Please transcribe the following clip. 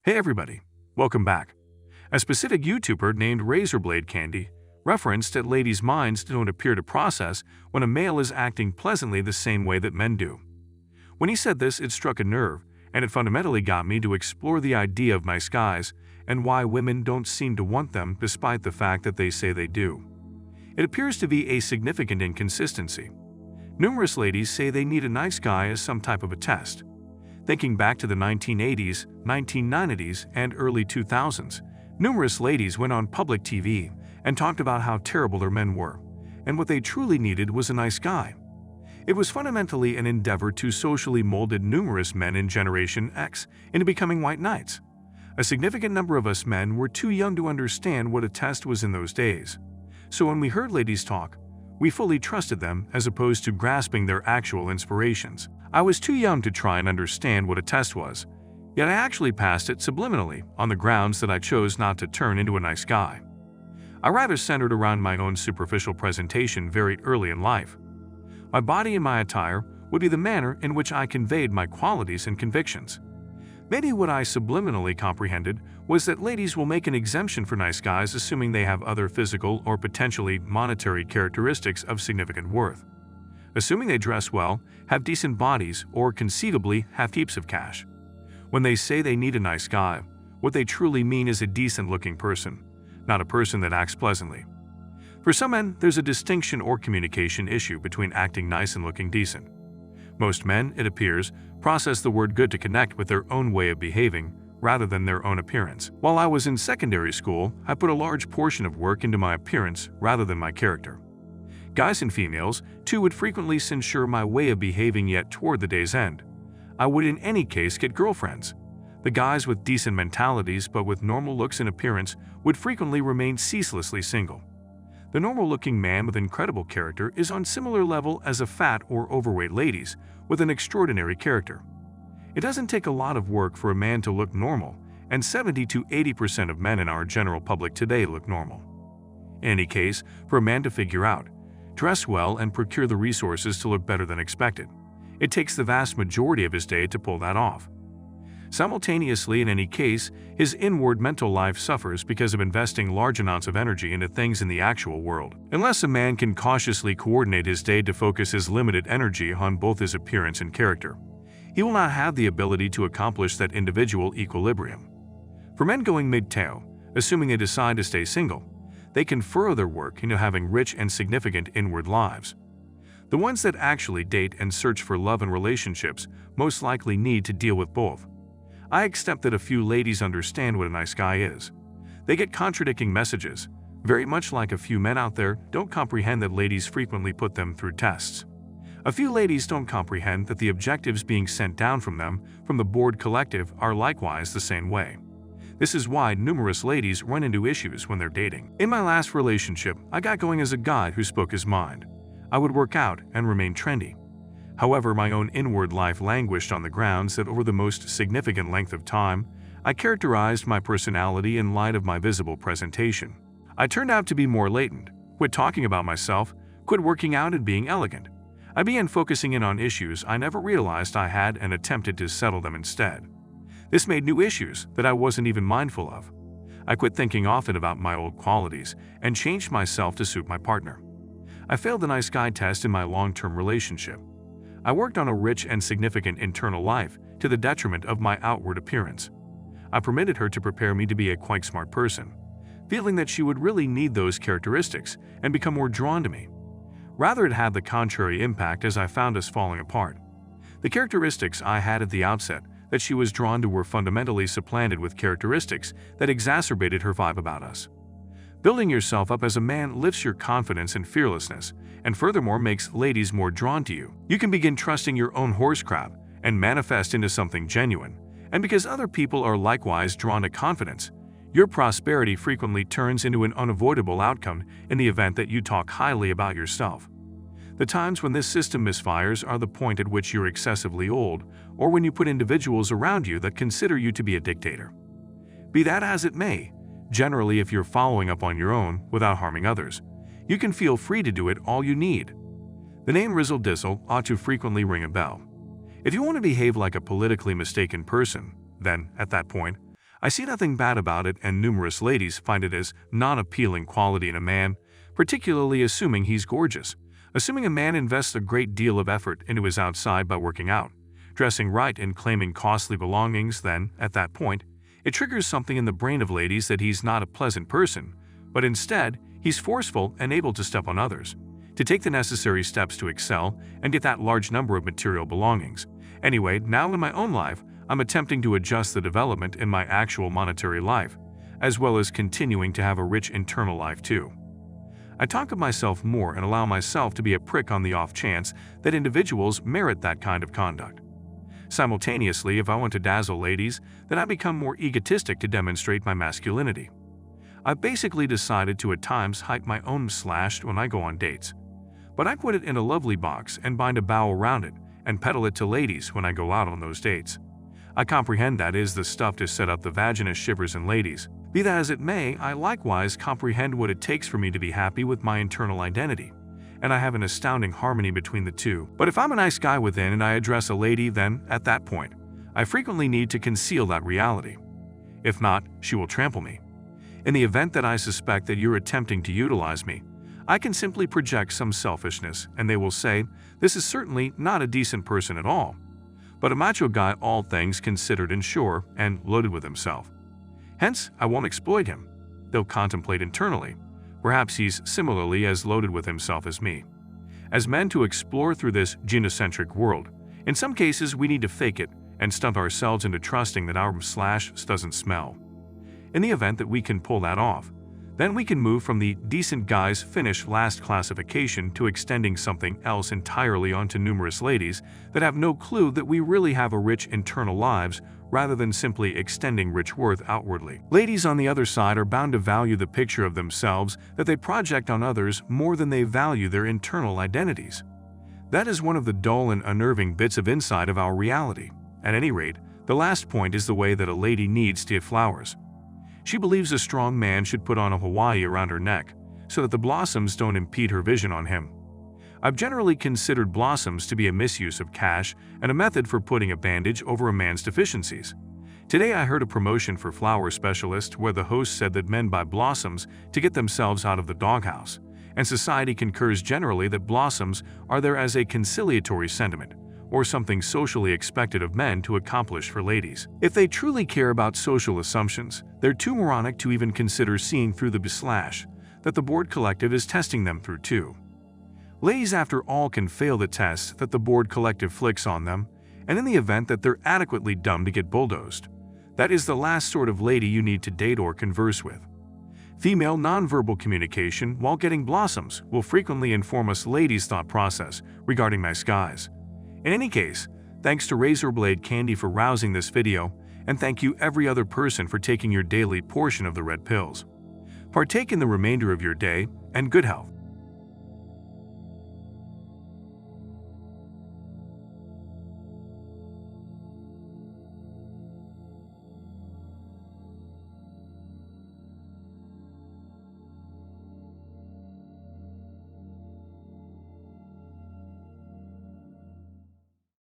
Hey everybody, welcome back. A specific YouTuber named Razorblade Candy referenced that ladies' minds don't appear to process when a male is acting pleasantly the same way that men do. When he said this, it struck a nerve, and it fundamentally got me to explore the idea of nice guys and why women don't seem to want them despite the fact that they say they do. It appears to be a significant inconsistency. Numerous ladies say they need a nice guy as some type of a test. Thinking back to the 1980s, 1990s, and early 2000s, numerous ladies went on public TV and talked about how terrible their men were, and what they truly needed was a nice guy. It was fundamentally an endeavor to socially molded numerous men in Generation X into becoming white knights. A significant number of us men were too young to understand what a test was in those days. So when we heard ladies talk, we fully trusted them as opposed to grasping their actual inspirations. I was too young to try and understand what a test was, yet I actually passed it subliminally on the grounds that I chose not to turn into a nice guy. I rather centered around my own superficial presentation very early in life. My body and my attire would be the manner in which I conveyed my qualities and convictions. Maybe what I subliminally comprehended was that ladies will make an exemption for nice guys assuming they have other physical or potentially monetary characteristics of significant worth. Assuming they dress well, have decent bodies, or conceivably have heaps of cash. When they say they need a nice guy, what they truly mean is a decent-looking person, not a person that acts pleasantly. For some men, there's a distinction or communication issue between acting nice and looking decent. Most men, it appears, process the word good to connect with their own way of behaving rather than their own appearance. While I was in secondary school, I put a large portion of work into my appearance rather than my character. Guys and females, too, would frequently censure my way of behaving, yet toward the day's end, I would in any case get girlfriends. The guys with decent mentalities but with normal looks and appearance would frequently remain ceaselessly single. The normal-looking man with incredible character is on similar level as a fat or overweight ladies with an extraordinary character. It doesn't take a lot of work for a man to look normal, and 70 to 80% of men in our general public today look normal. In any case, for a man to figure out, dress well, and procure the resources to look better than expected, it takes the vast majority of his day to pull that off. Simultaneously, in any case, his inward mental life suffers because of investing large amounts of energy into things in the actual world. Unless a man can cautiously coordinate his day to focus his limited energy on both his appearance and character, he will not have the ability to accomplish that individual equilibrium. For men going mid-tail, assuming they decide to stay single, they can furrow their work into having rich and significant inward lives. The ones that actually date and search for love and relationships most likely need to deal with both. I accept that a few ladies understand what a nice guy is. They get contradicting messages, very much like a few men out there don't comprehend that ladies frequently put them through tests. A few ladies don't comprehend that the objectives being sent down from them from the board collective are likewise the same way. This is why numerous ladies run into issues when they're dating. In my last relationship, I got going as a guy who spoke his mind. I would work out and remain trendy. However, my own inward life languished on the grounds that over the most significant length of time, I characterized my personality in light of my visible presentation. I turned out to be more latent, quit talking about myself, quit working out and being elegant. I began focusing in on issues I never realized I had and attempted to settle them instead. This made new issues that I wasn't even mindful of. I quit thinking often about my old qualities and changed myself to suit my partner. I failed the nice guy test in my long-term relationship. I worked on a rich and significant internal life to the detriment of my outward appearance. I permitted her to prepare me to be a quite smart person, feeling that she would really need those characteristics and become more drawn to me. Rather, it had the contrary impact as I found us falling apart. The characteristics I had at the outset that she was drawn to were fundamentally supplanted with characteristics that exacerbated her vibe about us. Building yourself up as a man lifts your confidence and fearlessness, and furthermore makes ladies more drawn to you. You can begin trusting your own horse crap and manifest into something genuine, and because other people are likewise drawn to confidence, your prosperity frequently turns into an unavoidable outcome in the event that you talk highly about yourself. The times when this system misfires are the point at which you're excessively old, or when you put individuals around you that consider you to be a dictator. Be that as it may, generally if you're following up on your own without harming others, you can feel free to do it all you need. The name Rizzle Dizzle ought to frequently ring a bell. If you want to behave like a politically mistaken person, then, at that point, I see nothing bad about it, and numerous ladies find it as non-appealing quality in a man, particularly assuming he's gorgeous. Assuming a man invests a great deal of effort into his outside by working out, dressing right, and claiming costly belongings, then, at that point, it triggers something in the brain of ladies that he's not a pleasant person, but instead, he's forceful and able to step on others, to take the necessary steps to excel and get that large number of material belongings. Anyway, now in my own life, I'm attempting to adjust the development in my actual monetary life, as well as continuing to have a rich internal life too. I talk of myself more and allow myself to be a prick on the off chance that individuals merit that kind of conduct. Simultaneously, if I want to dazzle ladies, then I become more egotistic to demonstrate my masculinity. I've basically decided to at times hide my own slash when I go on dates. But I put it in a lovely box and bind a bow around it and peddle it to ladies when I go out on those dates. I comprehend that is the stuff to set up the vaginous shivers in ladies. Be that as it may, I likewise comprehend what it takes for me to be happy with my internal identity, and I have an astounding harmony between the two. But if I'm a nice guy within and I address a lady, then, at that point, I frequently need to conceal that reality. If not, she will trample me. In the event that I suspect that you're attempting to utilize me, I can simply project some selfishness, and they will say, this is certainly not a decent person at all, but a macho guy all things considered and sure and loaded with himself. Hence, I won't exploit him. They'll contemplate internally. Perhaps he's similarly as loaded with himself as me. As men to explore through this genocentric world, in some cases we need to fake it and stunt ourselves into trusting that our slash doesn't smell. In the event that we can pull that off, then we can move from the decent guys finish last classification to extending something else entirely onto numerous ladies that have no clue that we really have a rich internal lives rather than simply extending rich worth outwardly. Ladies on the other side are bound to value the picture of themselves that they project on others more than they value their internal identities. That is one of the dull and unnerving bits of insight of our reality. At any rate, the last point is the way that a lady needs to get flowers. She believes a strong man should put on a Hawaii around her neck so that the blossoms don't impede her vision on him. I've generally considered blossoms to be a misuse of cash and a method for putting a bandage over a man's deficiencies. Today I heard a promotion for flower specialist where the host said that men buy blossoms to get themselves out of the doghouse, and society concurs generally that blossoms are there as a conciliatory sentiment, or something socially expected of men to accomplish for ladies. If they truly care about social assumptions, they're too moronic to even consider seeing through the slash that the board collective is testing them through too. Ladies, after all, can fail the test that the board collective flicks on them, and in the event that they're adequately dumb to get bulldozed, that is the last sort of lady you need to date or converse with. Female nonverbal communication while getting blossoms will frequently inform us ladies' thought process regarding nice guys. In any case, thanks to Razorblade Candy for rousing this video, and thank you every other person for taking your daily portion of the red pills. Partake in the remainder of your day, and good health.